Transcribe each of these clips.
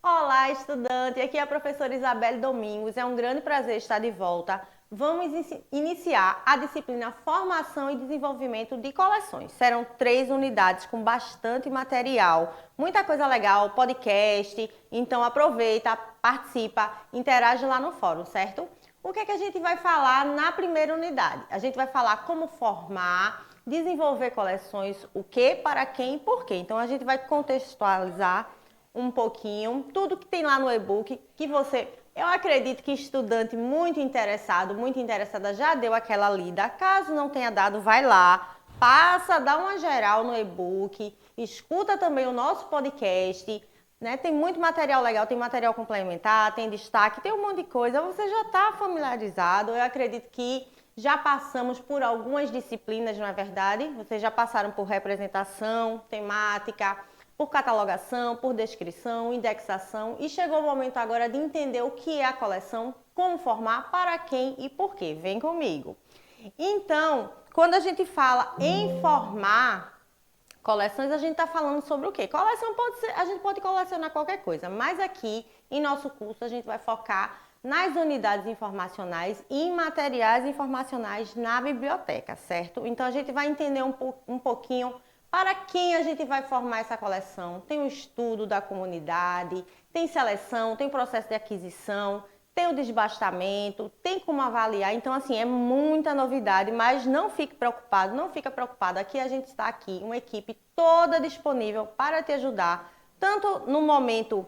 Olá, estudante! Aqui é a professora Isabelle Domingos. É um grande prazer estar de volta. Vamos iniciar a disciplina Formação e Desenvolvimento de Coleções. Serão 3 unidades com bastante material, muita coisa legal, podcast. Então aproveita, participa, interage lá no fórum, certo? O que é que a gente vai falar na primeira unidade? A gente vai falar como formar, desenvolver coleções, o que, para quem e por quê. Então a gente vai contextualizar um pouquinho, tudo que tem lá no e-book, que eu acredito que estudante muito interessado, muito interessada já deu aquela lida. Caso não tenha dado, vai lá, passa, dá uma geral no e-book, escuta também o nosso podcast, né? Tem muito material legal, tem material complementar, tem destaque, tem um monte de coisa. Você já está familiarizado, eu acredito que já passamos por algumas disciplinas, não é verdade? Vocês já passaram por representação, temática, por catalogação, por descrição, indexação e chegou o momento agora de entender o que é a coleção, como formar, para quem e por quê. Vem comigo. Então, quando a gente fala em formar coleções, a gente está falando sobre o quê? Coleção pode ser, a gente pode colecionar qualquer coisa, mas aqui em nosso curso a gente vai focar nas unidades informacionais e em materiais informacionais na biblioteca, certo? Então a gente vai entender um pouquinho para quem a gente vai formar essa coleção. Tem o estudo da comunidade, tem seleção, tem processo de aquisição, tem o desbastamento, tem como avaliar. Então, assim, é muita novidade, mas não fique preocupado, não fica preocupado. Aqui a gente está aqui, uma equipe toda disponível para te ajudar, tanto no momento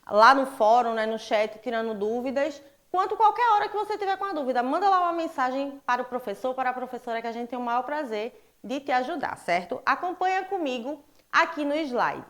lá no fórum, né, no chat, tirando dúvidas, quanto qualquer hora que você tiver com a dúvida. Manda lá uma mensagem para o professor, para a professora, que a gente tem o maior prazer de te ajudar, certo? Acompanha comigo aqui no slide.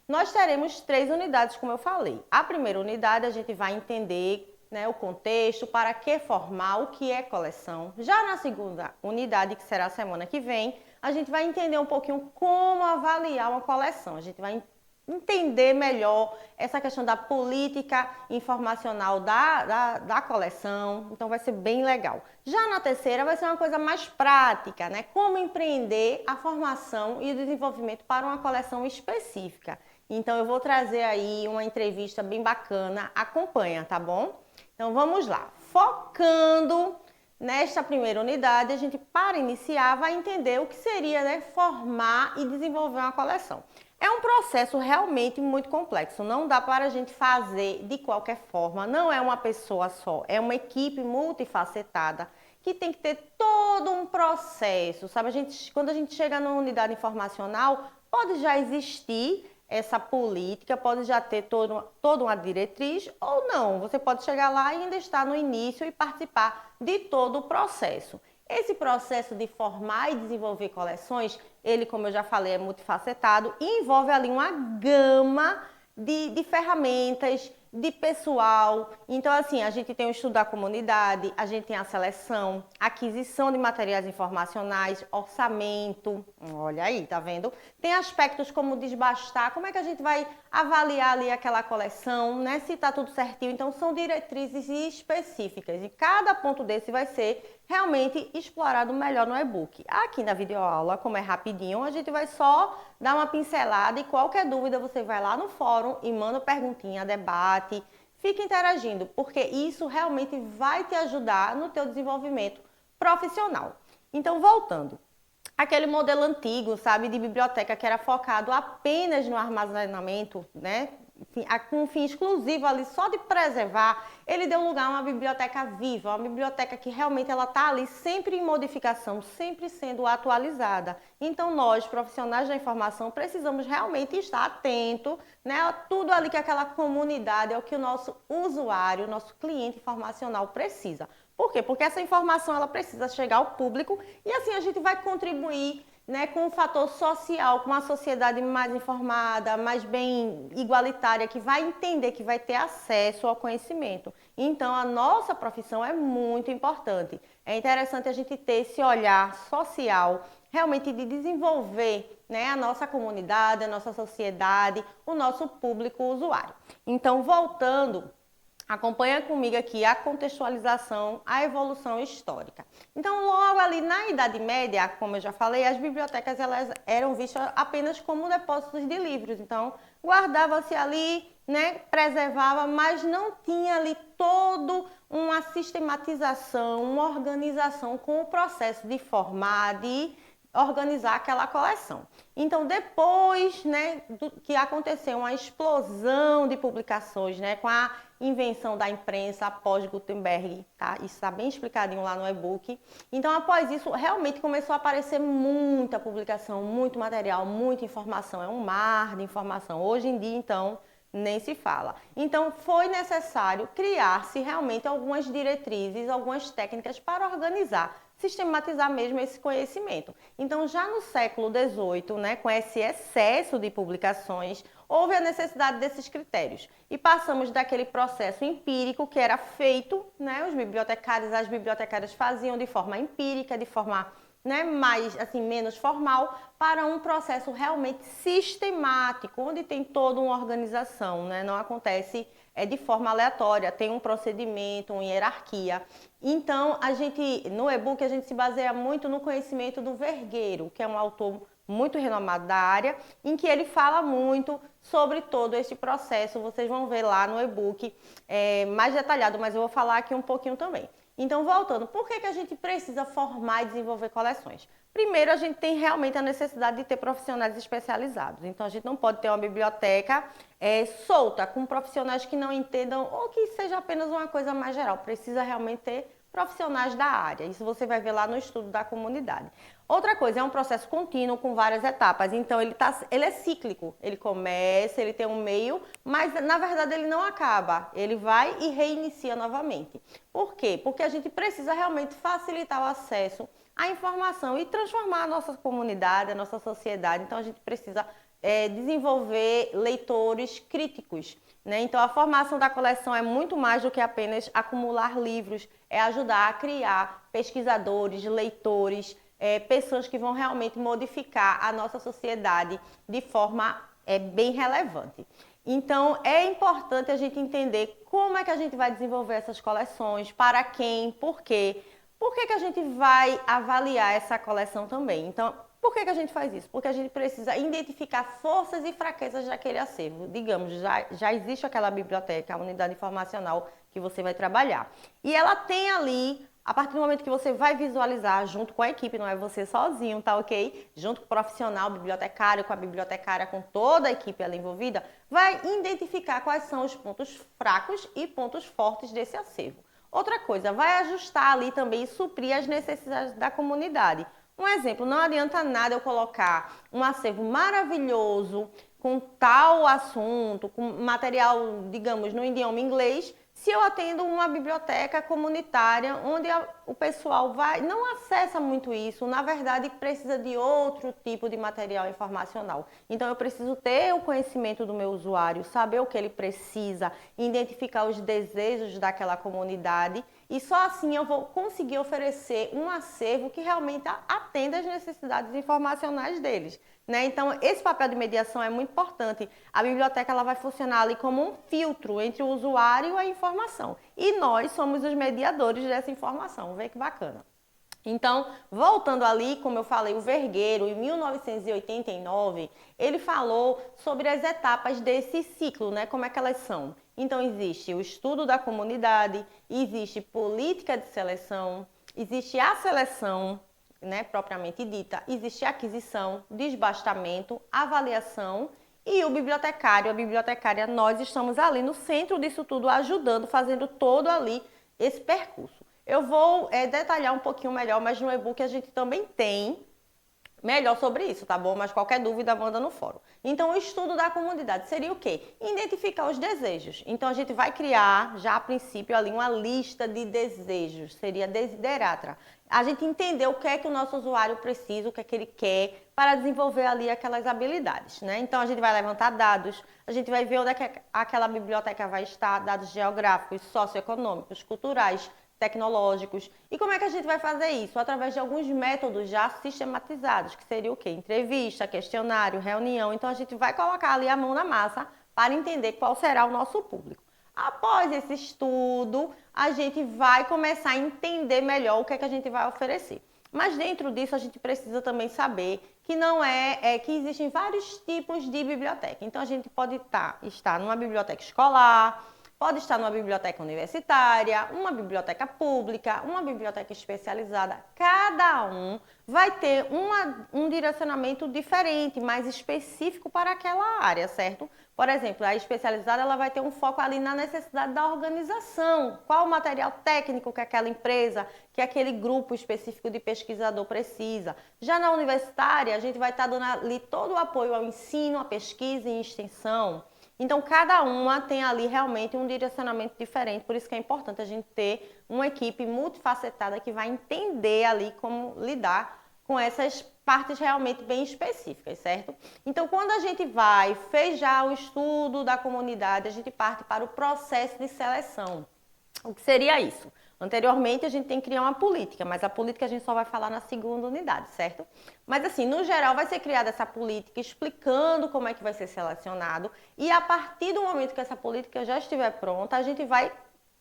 Nós teremos 3 unidades, como eu falei. A primeira unidade a gente vai entender, né, o contexto, para que formar, o que é coleção. Já na segunda unidade, que será a semana que vem, a gente vai entender um pouquinho como avaliar uma coleção. A gente vai entender melhor essa questão da política informacional da coleção, então vai ser bem legal. Já na terceira vai ser uma coisa mais prática, né? Como empreender a formação e o desenvolvimento para uma coleção específica. Então eu vou trazer aí uma entrevista bem bacana, acompanha, tá bom? Então vamos lá, focando nesta primeira unidade, a gente para iniciar vai entender o que seria, né, formar e desenvolver uma coleção. É um processo realmente muito complexo, não dá para a gente fazer de qualquer forma, não é uma pessoa só, é uma equipe multifacetada que tem que ter todo um processo, sabe? Quando a gente chega na unidade informacional, pode já existir essa política, pode já ter toda uma diretriz ou não, você pode chegar lá e ainda estar no início e participar de todo o processo. Esse processo de formar e desenvolver coleções, ele, como eu já falei, é multifacetado e envolve ali uma gama de ferramentas, de pessoal. Então, assim, a gente tem o estudo da comunidade, a gente tem a seleção, aquisição de materiais informacionais, orçamento, olha aí, tá vendo? Tem aspectos como desbastar, como é que a gente vai avaliar ali aquela coleção, né? Se tá tudo certinho. Então, são diretrizes específicas e cada ponto desse vai ser realmente explorado melhor no e-book. Aqui na videoaula, como é rapidinho, a gente vai só dar uma pincelada e qualquer dúvida você vai lá no fórum e manda perguntinha, debate, fica interagindo, porque isso realmente vai te ajudar no teu desenvolvimento profissional. Então, voltando, aquele modelo antigo, sabe, de biblioteca que era focado apenas no armazenamento, né, com um fim exclusivo ali só de preservar, ele deu lugar a uma biblioteca viva, uma biblioteca que realmente ela está ali sempre em modificação, sempre sendo atualizada. Então nós, profissionais da informação, precisamos realmente estar atentos, né, a tudo ali que aquela comunidade, é o que o nosso usuário, o nosso cliente informacional precisa. Por quê? Porque essa informação ela precisa chegar ao público e assim a gente vai contribuir, né, com um fator social, com uma sociedade mais informada, mais bem igualitária, que vai entender, que vai ter acesso ao conhecimento. Então, a nossa profissão é muito importante. É interessante a gente ter esse olhar social, realmente de desenvolver, né, a nossa comunidade, a nossa sociedade, o nosso público usuário. Então, voltando, acompanha comigo aqui a contextualização, a evolução histórica. Então, logo ali na Idade Média, como eu já falei, as bibliotecas elas eram vistas apenas como depósitos de livros. Então, guardava-se ali, né, preservava, mas não tinha ali todo uma sistematização, uma organização com o processo de formar, de organizar aquela coleção. Então, depois, né, que aconteceu uma explosão de publicações, né, com a invenção da imprensa após Gutenberg, tá? Isso está bem explicadinho lá no e-book. Então, após isso, realmente começou a aparecer muita publicação, muito material, muita informação. É um mar de informação. Hoje em dia, então, nem se fala. Então, foi necessário criar-se realmente algumas diretrizes, algumas técnicas para organizar, sistematizar mesmo esse conhecimento. Então, já no século XVIII, né, com esse excesso de publicações, houve a necessidade desses critérios. E passamos daquele processo empírico que era feito, né, os bibliotecários, as bibliotecárias faziam de forma empírica, de forma, né, mais assim, menos formal, para um processo realmente sistemático, onde tem toda uma organização, né? Não acontece de forma aleatória, tem um procedimento, uma hierarquia. Então, no e-book, a gente se baseia muito no conhecimento do Vergueiro, que é um autor muito renomado da área, em que ele fala muito sobre todo esse processo. Vocês vão ver lá no e-book mais detalhado, mas eu vou falar aqui um pouquinho também. Então, voltando, por que a gente precisa formar e desenvolver coleções? Primeiro, a gente tem realmente a necessidade de ter profissionais especializados. Então, a gente não pode ter uma biblioteca solta, com profissionais que não entendam ou que seja apenas uma coisa mais geral. Precisa realmente ter profissionais da área. Isso você vai ver lá no estudo da comunidade. Outra coisa, é um processo contínuo com várias etapas. Então, ele é cíclico. Ele começa, ele tem um meio, mas na verdade ele não acaba. Ele vai e reinicia novamente. Por quê? Porque a gente precisa realmente facilitar o acesso à informação e transformar a nossa comunidade, a nossa sociedade. Então, a gente precisa desenvolver leitores críticos, né? Então, a formação da coleção é muito mais do que apenas acumular livros, é ajudar a criar pesquisadores, leitores, pessoas que vão realmente modificar a nossa sociedade de forma bem relevante. Então, é importante a gente entender como é que a gente vai desenvolver essas coleções, para quem, por quê. Por que a gente vai avaliar essa coleção também? Então, por que a gente faz isso? Porque a gente precisa identificar forças e fraquezas daquele acervo. Digamos, já existe aquela biblioteca, a unidade informacional que você vai trabalhar. E ela tem ali, a partir do momento que você vai visualizar junto com a equipe, não é você sozinho, tá ok? Junto com o profissional, bibliotecário, com a bibliotecária, com toda a equipe ali envolvida, vai identificar quais são os pontos fracos e pontos fortes desse acervo. Outra coisa, vai ajustar ali também e suprir as necessidades da comunidade. Um exemplo, não adianta nada eu colocar um acervo maravilhoso com tal assunto, com material, digamos, no idioma inglês, se eu atendo uma biblioteca comunitária onde o pessoal não acessa muito isso, na verdade precisa de outro tipo de material informacional. Então eu preciso ter o conhecimento do meu usuário, saber o que ele precisa, identificar os desejos daquela comunidade e só assim eu vou conseguir oferecer um acervo que realmente atenda às necessidades informacionais deles, né? Então, esse papel de mediação é muito importante. A biblioteca ela vai funcionar ali como um filtro entre o usuário e a informação. E nós somos os mediadores dessa informação. Vê que bacana. Então, voltando ali, como eu falei, o Vergueiro, em 1989, ele falou sobre as etapas desse ciclo, né? Como é que elas são. Então, existe o estudo da comunidade, existe política de seleção, existe a seleção, né, propriamente dita, existe a aquisição, desbastamento, avaliação e o bibliotecário, a bibliotecária, nós estamos ali no centro disso tudo, ajudando, fazendo todo ali esse percurso. Eu vou detalhar um pouquinho melhor, mas no e-book a gente também tem melhor sobre isso, tá bom? Mas qualquer dúvida, manda no fórum. Então, o estudo da comunidade seria o quê? Identificar os desejos. Então, a gente vai criar, já a princípio, ali uma lista de desejos. Seria desiderata. A gente entender o que é que o nosso usuário precisa, o que é que ele quer, para desenvolver ali aquelas habilidades, né? Então, a gente vai levantar dados, a gente vai ver onde é que aquela biblioteca vai estar, dados geográficos, socioeconômicos, culturais, tecnológicos. E como é que a gente vai fazer isso? Através de alguns métodos já sistematizados, que seria o quê? Entrevista, questionário, reunião. Então, a gente vai colocar ali a mão na massa para entender qual será o nosso público. Após esse estudo, a gente vai começar a entender melhor o que é que a gente vai oferecer. Mas dentro disso a gente precisa também saber que não que existem vários tipos de biblioteca. Então a gente pode estar numa biblioteca escolar, pode estar numa biblioteca universitária, uma biblioteca pública, uma biblioteca especializada. Cada um vai ter um direcionamento diferente, mais específico para aquela área, certo? Por exemplo, a especializada ela vai ter um foco ali na necessidade da organização. Qual o material técnico que aquela empresa, que aquele grupo específico de pesquisador precisa. Já na universitária, a gente vai estar dando ali todo o apoio ao ensino, à pesquisa e extensão. Então, cada uma tem ali realmente um direcionamento diferente, por isso que é importante a gente ter uma equipe multifacetada que vai entender ali como lidar com essas partes realmente bem específicas, certo? Então, quando a gente fez já o estudo da comunidade, a gente parte para o processo de seleção. O que seria isso? Anteriormente, a gente tem que criar uma política, mas a política a gente só vai falar na segunda unidade, certo? Mas assim, no geral, vai ser criada essa política explicando como é que vai ser selecionado e a partir do momento que essa política já estiver pronta, a gente vai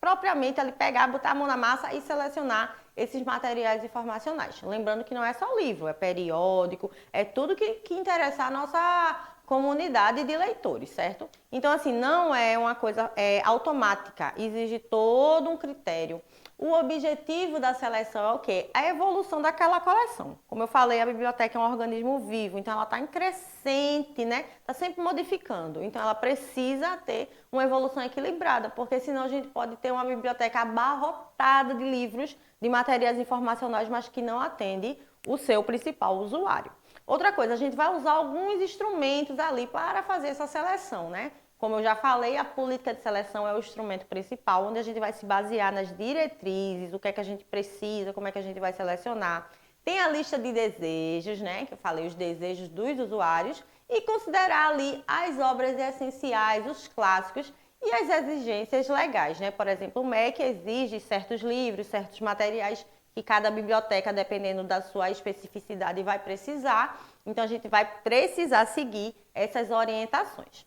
propriamente ali pegar, botar a mão na massa e selecionar esses materiais informacionais. Lembrando que não é só livro, é periódico, é tudo que interessa a nossa comunidade de leitores, certo? Então, assim, não é uma coisa automática, exige todo um critério. O objetivo da seleção é o quê? A evolução daquela coleção. Como eu falei, a biblioteca é um organismo vivo, então ela está em crescente, né? Está sempre modificando. Então ela precisa ter uma evolução equilibrada, porque senão a gente pode ter uma biblioteca abarrotada de livros, de materiais informacionais, mas que não atende o seu principal usuário. Outra coisa, a gente vai usar alguns instrumentos ali para fazer essa seleção, né? Como eu já falei, a política de seleção é o instrumento principal, onde a gente vai se basear nas diretrizes, o que é que a gente precisa, como é que a gente vai selecionar. Tem a lista de desejos, né? Que eu falei, os desejos dos usuários, e considerar ali as obras essenciais, os clássicos e as exigências legais, né? Por exemplo, o MEC exige certos livros, certos materiais que cada biblioteca, dependendo da sua especificidade, vai precisar. Então, a gente vai precisar seguir essas orientações.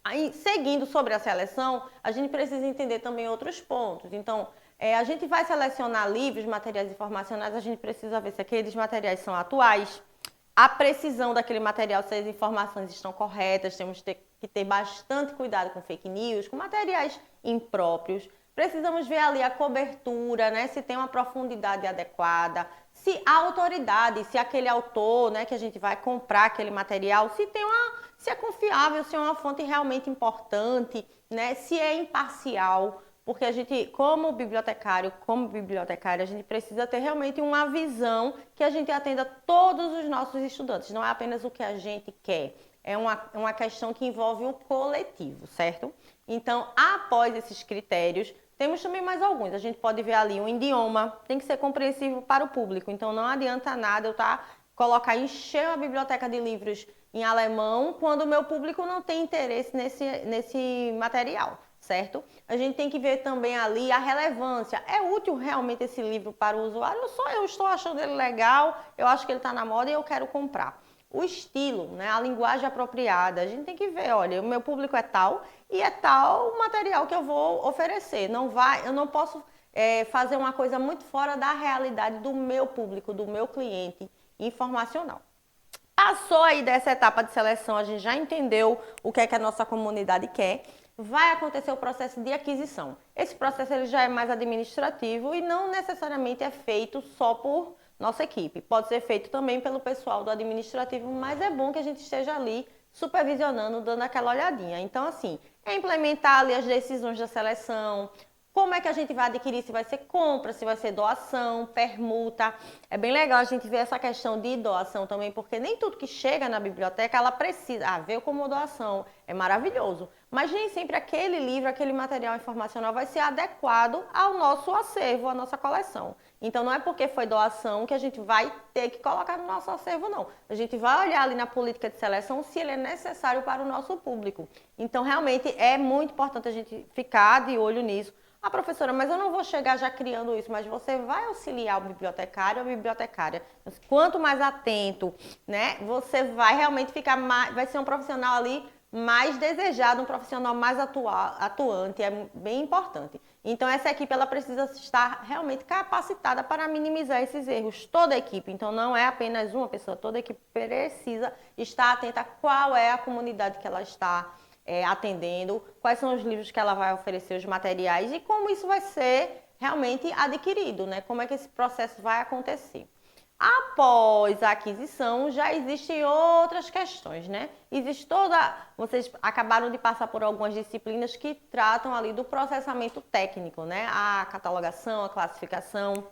Aí, seguindo sobre a seleção, a gente precisa entender também outros pontos. Então, a gente vai selecionar livros, materiais informacionais, a gente precisa ver se aqueles materiais são atuais, a precisão daquele material, se as informações estão corretas, temos que ter bastante cuidado com fake news, com materiais impróprios. Precisamos ver ali a cobertura, né? Se tem uma profundidade adequada, se a autoridade, se aquele autor, né, que a gente vai comprar aquele material, se é confiável, se é uma fonte realmente importante, né? Se é imparcial, porque a gente, como bibliotecário, como bibliotecária, a gente precisa ter realmente uma visão que a gente atenda todos os nossos estudantes, não é apenas o que a gente quer. É uma questão que envolve o coletivo, certo? Então, após esses critérios, temos também mais alguns. A gente pode ver ali um idioma, tem que ser compreensível para o público. Então, não adianta nada eu encher a biblioteca de livros em alemão quando o meu público não tem interesse nesse material, certo? A gente tem que ver também ali a relevância. É útil realmente esse livro para o usuário? Ou só eu estou achando ele legal, eu acho que ele está na moda e eu quero comprar. O estilo, né, a linguagem apropriada, a gente tem que ver, olha, o meu público é tal e é tal o material que eu vou oferecer. Eu não posso fazer uma coisa muito fora da realidade do meu público, do meu cliente informacional. Passou aí dessa etapa de seleção, a gente já entendeu o que é que a nossa comunidade quer. Vai acontecer o processo de aquisição. Esse processo ele já é mais administrativo e não necessariamente é feito só por nossa equipe. Pode ser feito também pelo pessoal do administrativo, mas é bom que a gente esteja ali supervisionando, dando aquela olhadinha. Então, assim, implementar ali as decisões da seleção, como é que a gente vai adquirir, se vai ser compra, se vai ser doação, permuta. É bem legal a gente ver essa questão de doação também, porque nem tudo que chega na biblioteca, ela precisa. Veio como doação, é maravilhoso. Mas nem sempre aquele livro, aquele material informacional vai ser adequado ao nosso acervo, à nossa coleção. Então, não é porque foi doação que a gente vai ter que colocar no nosso acervo, não. A gente vai olhar ali na política de seleção se ele é necessário para o nosso público. Então, realmente, é muito importante a gente ficar de olho nisso. Professora, mas eu não vou chegar já criando isso, mas você vai auxiliar o bibliotecário ou a bibliotecária. Quanto mais atento, né, você vai realmente vai ser um profissional ali mais desejado, um profissional mais atuante, é bem importante. Então, essa equipe ela precisa estar realmente capacitada para minimizar esses erros. Toda a equipe, então não é apenas uma pessoa, toda a equipe precisa estar atenta a qual é a comunidade que ela está atendendo, quais são os livros que ela vai oferecer, os materiais e como isso vai ser realmente adquirido, né? Como é que esse processo vai acontecer. Após a aquisição, já existem outras questões, né? Existe vocês acabaram de passar por algumas disciplinas que tratam ali do processamento técnico, né? A catalogação, a classificação,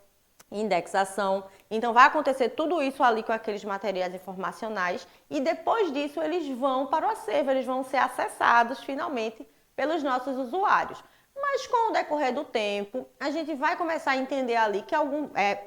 indexação. Então, vai acontecer tudo isso ali com aqueles materiais informacionais e depois disso eles vão para o acervo, eles vão ser acessados finalmente pelos nossos usuários. Mas com o decorrer do tempo, a gente vai começar a entender ali que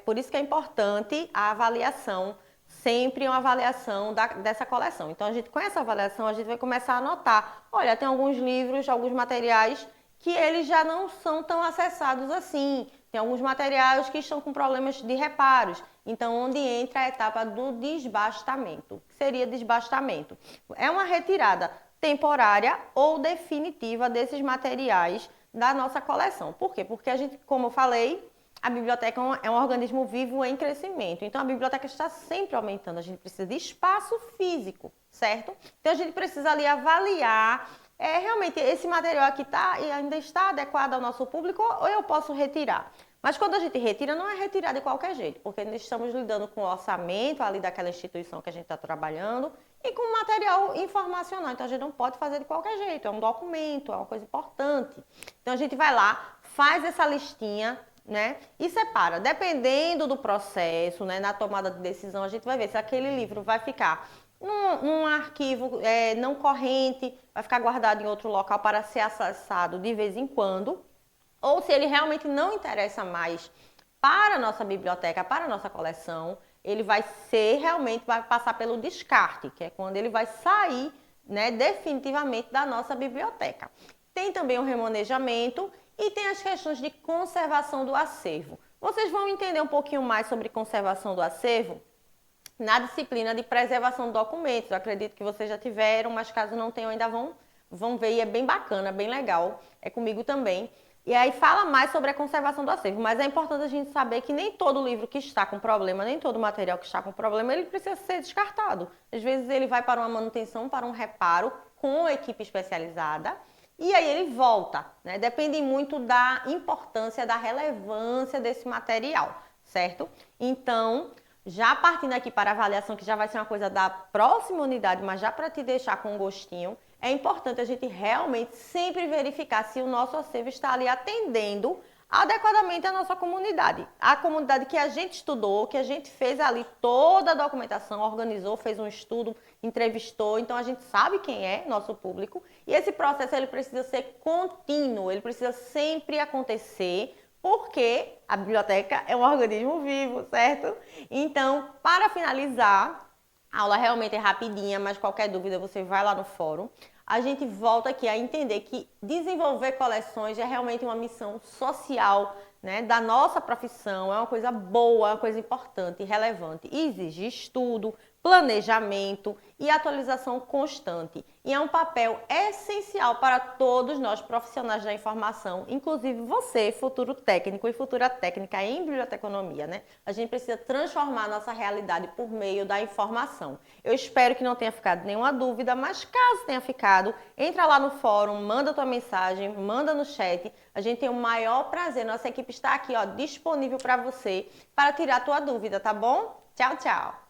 por isso que é importante a avaliação, sempre uma avaliação dessa coleção. Então, com essa avaliação, a gente vai começar a notar, olha, tem alguns livros, alguns materiais que eles já não são tão acessados assim. Tem alguns materiais que estão com problemas de reparos. Então, onde entra a etapa do desbastamento. O que seria desbastamento? É uma retirada temporária ou definitiva desses materiais da nossa coleção. Por quê? Porque a gente, como eu falei, a biblioteca é um organismo vivo em crescimento. Então, a biblioteca está sempre aumentando. A gente precisa de espaço físico, certo? Então, a gente precisa ali avaliar realmente esse material aqui ainda está adequado ao nosso público ou eu posso retirar? Mas quando a gente retira, não é retirar de qualquer jeito, porque nós estamos lidando com o orçamento ali daquela instituição que a gente está trabalhando e com material informacional. Então, a gente não pode fazer de qualquer jeito, é um documento, é uma coisa importante. Então, a gente vai lá, faz essa listinha, né? E separa. Dependendo do processo, né, na tomada de decisão, a gente vai ver se aquele livro vai ficar num arquivo não corrente, vai ficar guardado em outro local para ser acessado de vez em quando, ou se ele realmente não interessa mais para a nossa biblioteca, para a nossa coleção, ele vai passar pelo descarte, que é quando ele vai sair, né, definitivamente da nossa biblioteca. Tem também o remanejamento e tem as questões de conservação do acervo. Vocês vão entender um pouquinho mais sobre conservação do acervo na disciplina de preservação de documentos. Eu acredito que vocês já tiveram, mas caso não tenham, ainda vão ver e é bem bacana, bem legal. É comigo também. E aí fala mais sobre a conservação do acervo, mas é importante a gente saber que nem todo livro que está com problema, nem todo material que está com problema, ele precisa ser descartado. Às vezes ele vai para uma manutenção, para um reparo com a equipe especializada e aí ele volta, né? Depende muito da importância, da relevância desse material, certo? Então, já partindo aqui para a avaliação, que já vai ser uma coisa da próxima unidade, mas já para te deixar com um gostinho, é importante a gente realmente sempre verificar se o nosso acervo está ali atendendo adequadamente a nossa comunidade. A comunidade que a gente estudou, que a gente fez ali toda a documentação, organizou, fez um estudo, entrevistou, então a gente sabe quem é nosso público. E esse processo ele precisa ser contínuo, ele precisa sempre acontecer, porque a biblioteca é um organismo vivo, certo? Então, para finalizar, a aula realmente é rapidinha, mas qualquer dúvida você vai lá no fórum. A gente volta aqui a entender que desenvolver coleções é realmente uma missão social, né, da nossa profissão, é uma coisa boa, é uma coisa importante e relevante. E exige estudo, planejamento e atualização constante. E é um papel essencial para todos nós profissionais da informação, inclusive você, futuro técnico e futura técnica em biblioteconomia, né? A gente precisa transformar a nossa realidade por meio da informação. Eu espero que não tenha ficado nenhuma dúvida, mas caso tenha ficado, entra lá no fórum, manda tua mensagem, manda no chat. A gente tem o maior prazer, nossa equipe está aqui, ó, disponível para você, para tirar tua dúvida, tá bom? Tchau, tchau!